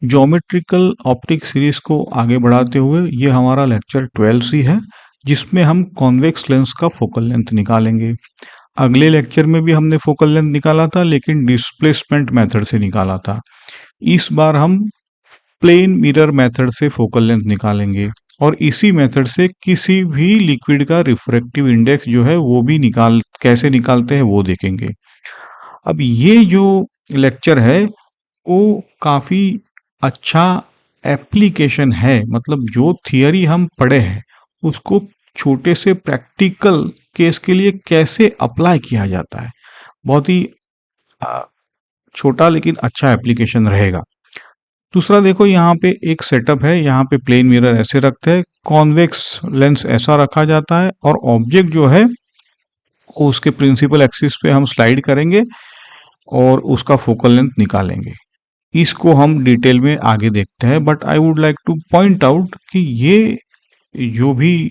Geometrical optic series को आगे बढ़ाते हुए ये हमारा लेक्चर 12C है, जिसमें हम कॉन्वेक्स लेंस का फोकल लेंथ निकालेंगे। अगले लेक्चर में भी हमने फोकल लेंथ निकाला था, लेकिन डिस्प्लेसमेंट मेथड से निकाला था। इस बार हम प्लेन मिरर मेथड से फोकल लेंथ निकालेंगे और इसी मेथड से किसी भी लिक्विड का रिफ्रैक्टिव इंडेक्स जो है वो भी कैसे निकालते हैं वो देखेंगे। अब ये जो लेक्चर है वो काफ़ी अच्छा एप्लीकेशन है, मतलब जो थियरी हम पढ़े हैं उसको छोटे से प्रैक्टिकल केस के लिए कैसे अप्लाई किया जाता है। बहुत ही आ, छोटा लेकिन अच्छा एप्लीकेशन रहेगा। दूसरा देखो, यहाँ पे एक सेटअप है, यहाँ पे प्लेन मिरर ऐसे रखते हैं, कॉन्वेक्स लेंस ऐसा रखा जाता है और ऑब्जेक्ट जो है वो उसके प्रिंसिपल एक्सिस पे हम स्लाइड करेंगे और उसका फोकल लेंथ निकालेंगे। इसको हम डिटेल में आगे देखते हैं, but I would like two point out कि ये जो भी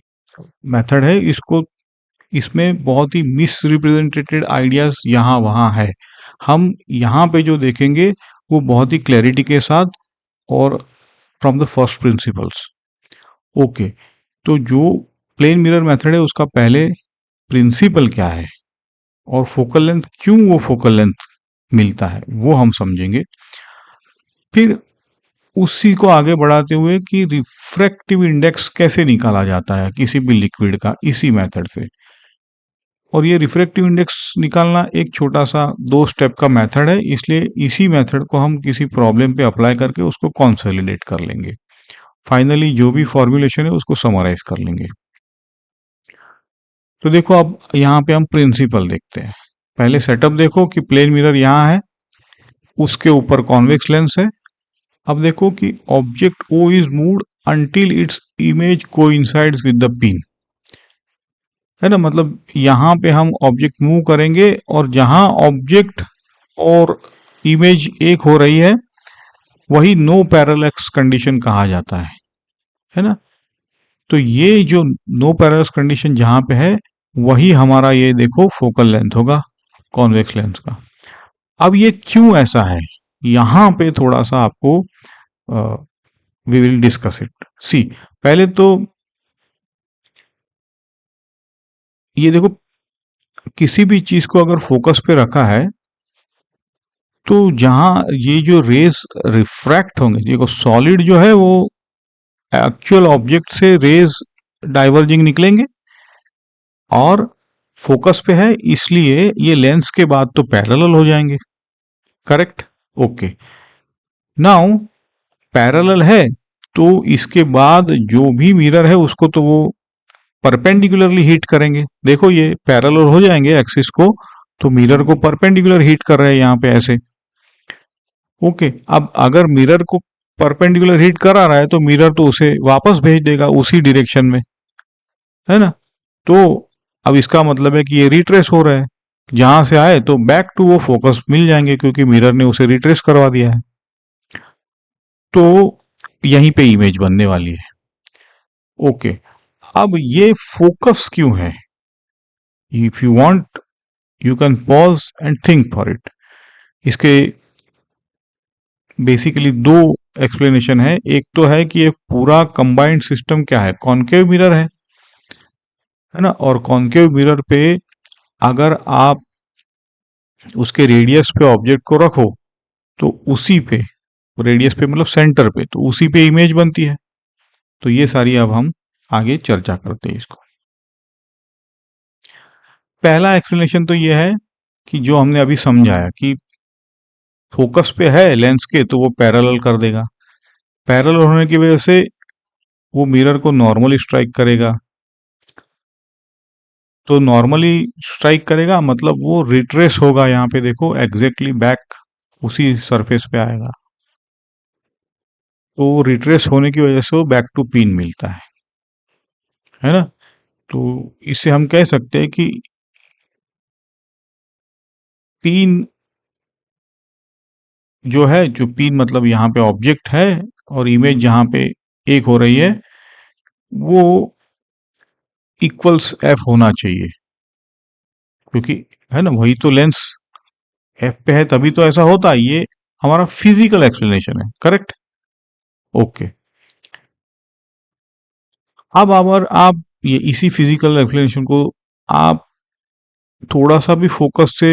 मेथड है इसमें बहुत ही मिस रिप्रेजेंटेटेड आइडियाज यहाँ वहाँ है। हम यहाँ पे जो देखेंगे वो बहुत ही क्लैरिटी के साथ और from the first principles. Okay, तो जो प्लेन मिरर मेथड है उसका पहले प्रिंसिपल क्या है और फोकल लेंथ क्यों वो फोकल लेंथ मिलता है वो हम समझेंगे। फिर उसी को आगे बढ़ाते हुए कि रिफ्रैक्टिव इंडेक्स कैसे निकाला जाता है किसी भी लिक्विड का इसी मेथड से। और ये रिफ्रैक्टिव इंडेक्स निकालना एक छोटा सा 2 स्टेप का मेथड है, इसलिए इसी मेथड को हम किसी प्रॉब्लम पे अप्लाई करके उसको कंसोलिडेट कर लेंगे। फाइनली जो भी फॉर्मूलेशन है उसको समराइज कर लेंगे। तो देखो, अब यहाँ पे हम प्रिंसिपल देखते हैं। पहले सेटअप देखो कि प्लेन मिरर यहाँ है, उसके ऊपर कॉन्वेक्स लेंस है। अब देखो कि object O is moved until its image coincides with the pin, है ना। मतलब यहाँ पे हम ऑब्जेक्ट मूव करेंगे और जहां ऑब्जेक्ट और इमेज एक हो रही है वही नो पैरेलक्स कंडीशन कहा जाता है ना। तो ये जो नो पैरेलक्स कंडीशन जहां पे है वही हमारा ये देखो फोकल लेंथ होगा कॉन्वेक्स लेंस का। अब ये क्यों ऐसा है, यहाँ पे थोड़ा सा आपको वी विल डिस्कस इट। सी, पहले तो ये देखो, किसी भी चीज को अगर फोकस पे रखा है तो जहां ये जो रेज रिफ्रैक्ट होंगे, देखो सॉलिड जो है वो एक्चुअल ऑब्जेक्ट से रेज डाइवर्जिंग निकलेंगे और फोकस पे है इसलिए ये लेंस के बाद तो पैरेलल हो जाएंगे। करेक्ट? ओके, नाउ पैरेलल है तो इसके बाद जो भी मिरर है उसको तो वो परपेंडिकुलरली हीट करेंगे। देखो ये पैरेलल हो जाएंगे एक्सिस को, तो मिरर को परपेंडिकुलर हीट कर रहे हैं यहाँ पे ऐसे। ओके, अब अगर मिरर को परपेंडिकुलर हीट करा रहा है तो मिरर तो उसे वापस भेज देगा उसी डायरेक्शन में, है ना। तो अब इसका मतलब है कि ये रिट्रेस हो रहा है, जहां से आए तो बैक टू वो फोकस मिल जाएंगे क्योंकि मिरर ने उसे रिट्रेस करवा दिया है। तो यहीं पे इमेज बनने वाली है। ओके, अब ये फोकस क्यों है? If you want you can pause and think for it. इसके बेसिकली 2 एक्सप्लेनेशन है। एक तो है कि ये पूरा कंबाइंड सिस्टम क्या है, कॉनकेव मिरर है ना। और कॉनकेव मिरर पे अगर आप उसके रेडियस पे ऑब्जेक्ट को रखो तो उसी पे, रेडियस पे मतलब सेंटर पे, तो उसी पे इमेज बनती है। तो ये सारी अब हम आगे चर्चा करते हैं इसको। पहला एक्सप्लेनेशन तो ये है कि जो हमने अभी समझाया कि फोकस पे है लेंस के तो वो पैरेलल कर देगा। पैरेलल होने की वजह से वो मिरर को नॉर्मली स्ट्राइक करेगा। तो नॉर्मली स्ट्राइक करेगा मतलब वो रिट्रेस होगा, यहाँ पे देखो एग्जैक्टली बैक उसी सरफेस पे आएगा। तो रिट्रेस होने की वजह से वो बैक टू पिन मिलता है ना। तो इससे हम कह सकते हैं कि पिन जो है, जो पिन मतलब यहाँ पे ऑब्जेक्ट है और इमेज जहाँ पे एक हो रही है वो इक्वल्स एफ होना चाहिए, क्योंकि है ना वही तो लेंस एफ पे है तभी तो ऐसा होता है। ये हमारा फिजिकल एक्सप्लेनेशन है। करेक्ट? ओके, अब अगर आप ये इसी फिजिकल एक्सप्लेनेशन को आप थोड़ा सा भी फोकस से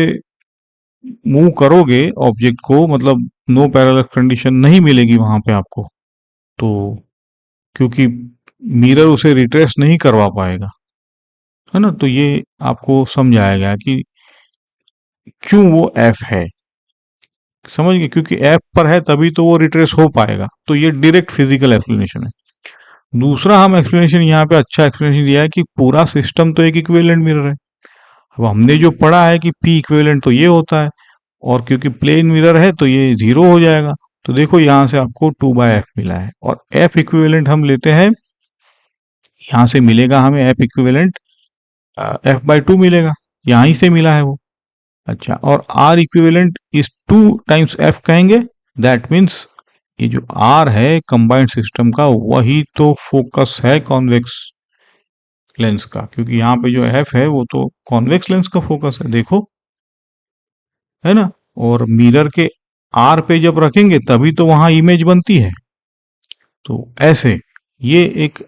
मूव करोगे ऑब्जेक्ट को, मतलब नो पैरेलल कंडीशन नहीं मिलेगी वहां पे आपको, तो क्योंकि मिरर उसे रिट्रेस नहीं करवा पाएगा, है ना। तो ये आपको समझाया कि क्यों वो एफ है, समझ गए, क्योंकि एफ पर है तभी तो वो रिट्रेस हो पाएगा। तो ये डायरेक्ट फिजिकल एक्सप्लेनेशन है। दूसरा हम एक्सप्लेनेशन यहाँ पे अच्छा एक्सप्लेनेशन दिया है कि पूरा सिस्टम तो एक इक्विवेलेंट मिरर है। अब हमने जो पढ़ा है कि पी इक्विवेलेंट तो ये होता है, और क्योंकि प्लेन मिरर है तो ये जीरो हो जाएगा। तो देखो यहाँ से आपको 2/f मिला है, और एफ इक्विवेलेंट हम लेते हैं, यहाँ से मिलेगा हमें एफ इक्विवेलेंट f/2 मिलेगा, यहाँ ही से मिला है वो। अच्छा, और R equivalent is 2 times f कहेंगे, दैट मीन्स ये जो आर है कंबाइंड सिस्टम का, वही तो फोकस है कॉन्वेक्स लेंस का, क्योंकि यहाँ पे जो एफ है वो तो कॉन्वेक्स लेंस का फोकस है, देखो, है ना। और मिरर के आर पे जब रखेंगे तभी तो वहां इमेज बनती है। तो ऐसे ये एक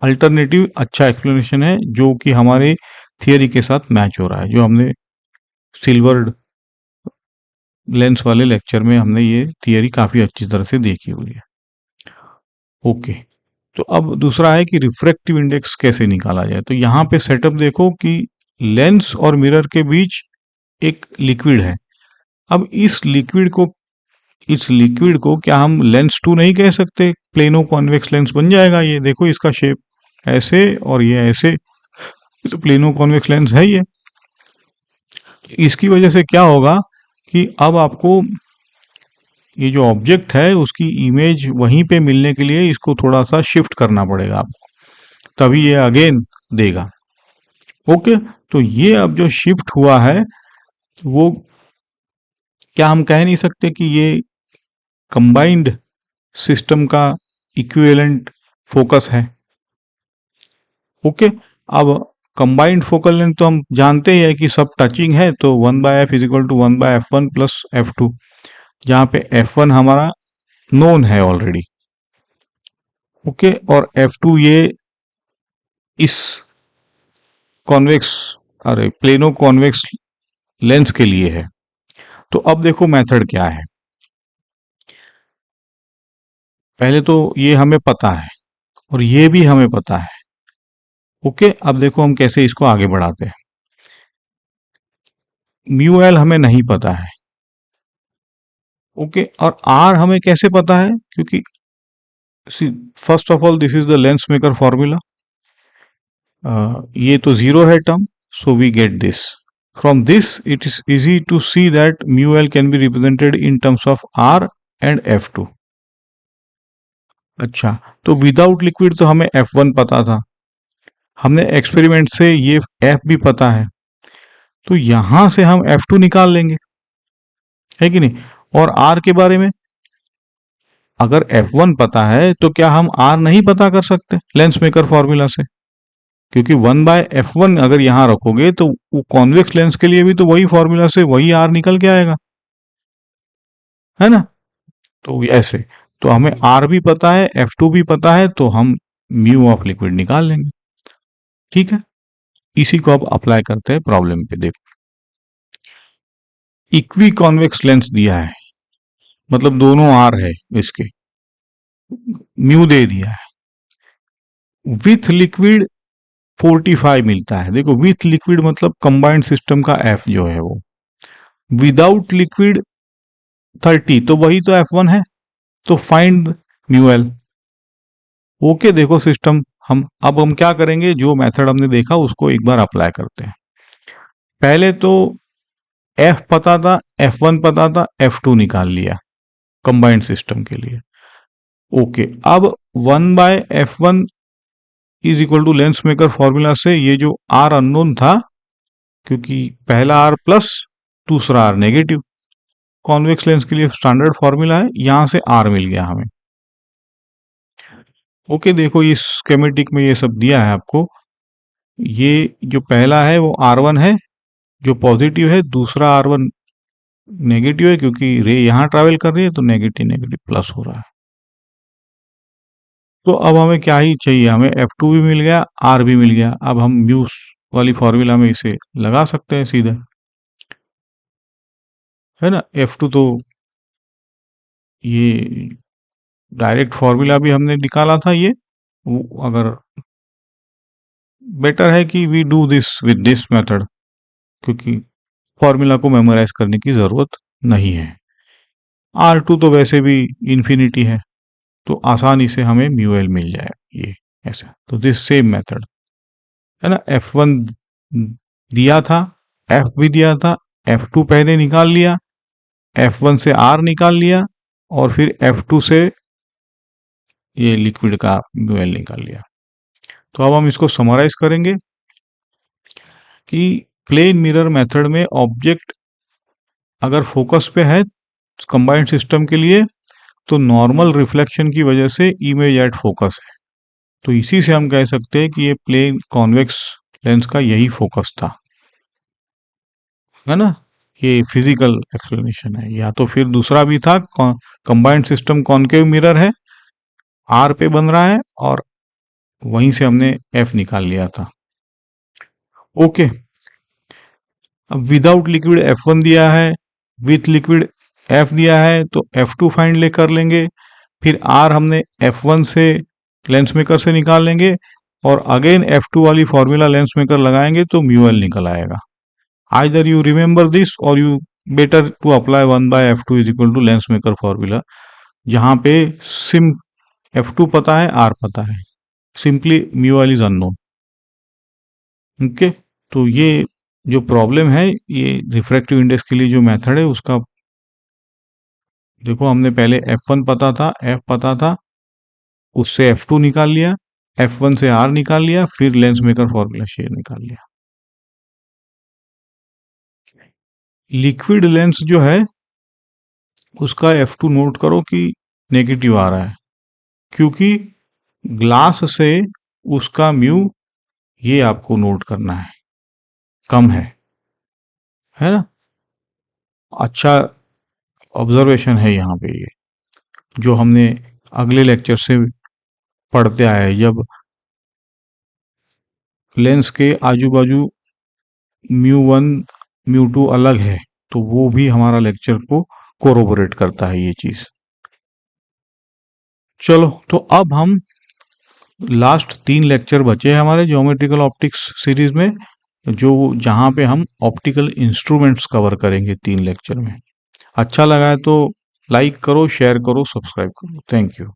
अल्टरनेटिव अच्छा एक्सप्लेनेशन है जो कि हमारे थियरी के साथ मैच हो रहा है, जो हमने सिल्वर्ड लेंस वाले लेक्चर में हमने ये थियरी काफी अच्छी तरह से देखी हुई है। ओके, तो अब दूसरा है कि रिफ्रैक्टिव इंडेक्स कैसे निकाला जाए। तो यहाँ पे सेटअप देखो कि लेंस और मिरर के बीच एक लिक्विड है। अब इस लिक्विड को क्या हम लेंस 2 नहीं कह सकते, प्लेनो कॉन्वेक्स लेंस बन जाएगा। ये देखो इसका शेप ऐसे और ये ऐसे, ये तो प्लेनो कॉन्वेक्स लेंस है ये। इसकी वजह से क्या होगा कि अब आपको ये जो ऑब्जेक्ट है उसकी इमेज वहीं पे मिलने के लिए इसको थोड़ा सा शिफ्ट करना पड़ेगा आपको, तभी ये अगेन देगा। ओके, तो ये अब जो शिफ्ट हुआ है वो क्या हम कह नहीं सकते कि ये कंबाइंड सिस्टम का इक्विवेलेंट फोकस है। ओके, अब कंबाइंड फोकल लेंथ तो हम जानते ही है कि सब टचिंग है, तो 1/f is equal to 1/f1 plus f2, जहाँ पे f1 हमारा नोन है ऑलरेडी। ओके, और f2 ये इस कॉन्वेक्स, अरे प्लेनो कॉन्वेक्स लेंस के लिए है। तो अब देखो मेथड क्या है। पहले तो ये हमें पता है और ये भी हमें पता है। ओके, अब देखो हम कैसे इसको आगे बढ़ाते हैं। म्यू एल हमें नहीं पता है। ओके, और आर हमें कैसे पता है, क्योंकि first of all this is the lens maker formula, ये तो जीरो है term, so we get this from this. It is easy to see that mu L can be represented in terms of R and f2। अच्छा, तो without liquid तो हमें f1 पता था, हमने एक्सपेरिमेंट से ये f भी पता है, तो यहां से हम f2 निकाल लेंगे, है कि नहीं। और r के बारे में अगर f1 पता है तो क्या हम r नहीं पता कर सकते लेंस मेकर फॉर्मूला से, क्योंकि 1/f1 अगर यहां रखोगे तो वो कॉन्वेक्स लेंस के लिए भी तो वही फॉर्मूला से वही r निकल के आएगा, है ना। तो ऐसे, तो हमें r भी पता है, f2 भी पता है, तो हम म्यू ऑफ लिक्विड निकाल लेंगे। ठीक है, इसी को अब अप्लाई करते हैं प्रॉब्लम पे। देखो, इक्वी कॉन्वेक्स लेंस दिया है, मतलब दोनों r है इसके, म्यू दे दिया है, विथ लिक्विड 45 मिलता है। देखो, विथ लिक्विड मतलब कंबाइंड सिस्टम का f जो है वो, विदाउट लिक्विड 30, तो वही तो f1 है, तो फाइंड म्यू एल। ओके, देखो सिस्टम, हम क्या करेंगे, जो मेथड हमने देखा उसको एक बार अप्लाई करते हैं। पहले तो f पता था, f1 पता था, f2 निकाल लिया कंबाइंड सिस्टम के लिए। ओके, अब 1/f1 is equal to lens maker formula से ये जो r अननोन था, क्योंकि पहला r प्लस दूसरा r नेगेटिव, कॉन्वेक्स लेंस के लिए स्टैंडर्ड फॉर्मूला है, यहां से r मिल गया हमें। ओके, देखो इस स्केमेटिक में ये सब दिया है आपको। ये जो पहला है वो R1 है जो पॉजिटिव है, दूसरा R1 नेगेटिव है, क्योंकि रे यहाँ ट्रैवल कर रही है तो नेगेटिव नेगेटिव प्लस हो रहा है। तो अब हमें क्या ही चाहिए, हमें F2 भी मिल गया, R भी मिल गया। अब हम म्यूस वाली फॉर्मूला में इसे लगा सकते हैं सीधे, है ना। F2 तो ये डायरेक्ट फॉर्मूला भी हमने निकाला था ये। अगर बेटर है कि we do this with this method, क्योंकि फॉर्मूला को मेमोराइज करने की ज़रूरत नहीं है। R2 तो वैसे भी इन्फिनिटी है, तो आसानी से हमें म्यू एल मिल जाए ये ऐसा। तो दिस सेम मेथड, है ना। F1 दिया था, F भी दिया था, F2 पहले निकाल लिया, F1 से R निकाल लिया, और फिर F2 से ये लिक्विड का म्यू एल निकाल लिया। तो अब हम इसको समराइज करेंगे कि प्लेन मिरर मेथड में ऑब्जेक्ट अगर फोकस पे है कंबाइंड सिस्टम के लिए, तो नॉर्मल रिफ्लेक्शन की वजह से इमेज एट फोकस है। तो इसी से हम कह सकते हैं कि ये प्लेन कॉन्वेक्स लेंस का यही फोकस था, है ना। ये फिजिकल एक्सप्लेनेशन है। या तो फिर दूसरा भी था, कंबाइंड सिस्टम कॉन्केव मिरर है, आर पे बन रहा है, और वहीं से हमने एफ निकाल लिया था। ओके, अब विदाउट लिक्विड F1 दिया है, विथ लिक्विड F दिया है, तो F2 फाइंड ले कर लेंगे। फिर R हमने F1 से लेंस मेकर से निकाल लेंगे, और अगेन F2 वाली फॉर्मूला लेंस मेकर लगाएंगे तो म्यू एल निकल आएगा। आइदर यू रिमेंबर दिस और you better to apply 1/F2 is equal to lens maker formula, जहां पे सिम F2 पता है, R पता है, simply mu L is unknown. Okay, तो ये जो प्रॉब्लम है, ये रिफ्रैक्टिव इंडेक्स के लिए जो मेथड है उसका देखो, हमने पहले F1 पता था, F पता था, उससे F2 निकाल लिया, F1 से R निकाल लिया, फिर लेंस मेकर फॉर्मूला शेयर निकाल लिया। लिक्विड लेंस जो है उसका F2 नोट करो कि नेगेटिव आ रहा है, क्योंकि ग्लास से उसका म्यू, ये आपको नोट करना है, कम है ना। अच्छा ऑब्जर्वेशन है यहाँ पे, ये जो हमने अगले लेक्चर से पढ़ते आए, जब लेंस के आजू बाजू μ1 μ2 अलग है, तो वो भी हमारा लेक्चर को कोरोबोरेट करता है ये चीज। चलो, तो अब हम लास्ट 3 लेक्चर बचे हैं हमारे ज्योमेट्रिकल ऑप्टिक्स सीरीज में, जो जहां पे हम ऑप्टिकल इंस्ट्रूमेंट्स कवर करेंगे 3 लेक्चर में। अच्छा लगा है तो लाइक करो, शेयर करो, सब्सक्राइब करो। Thank you.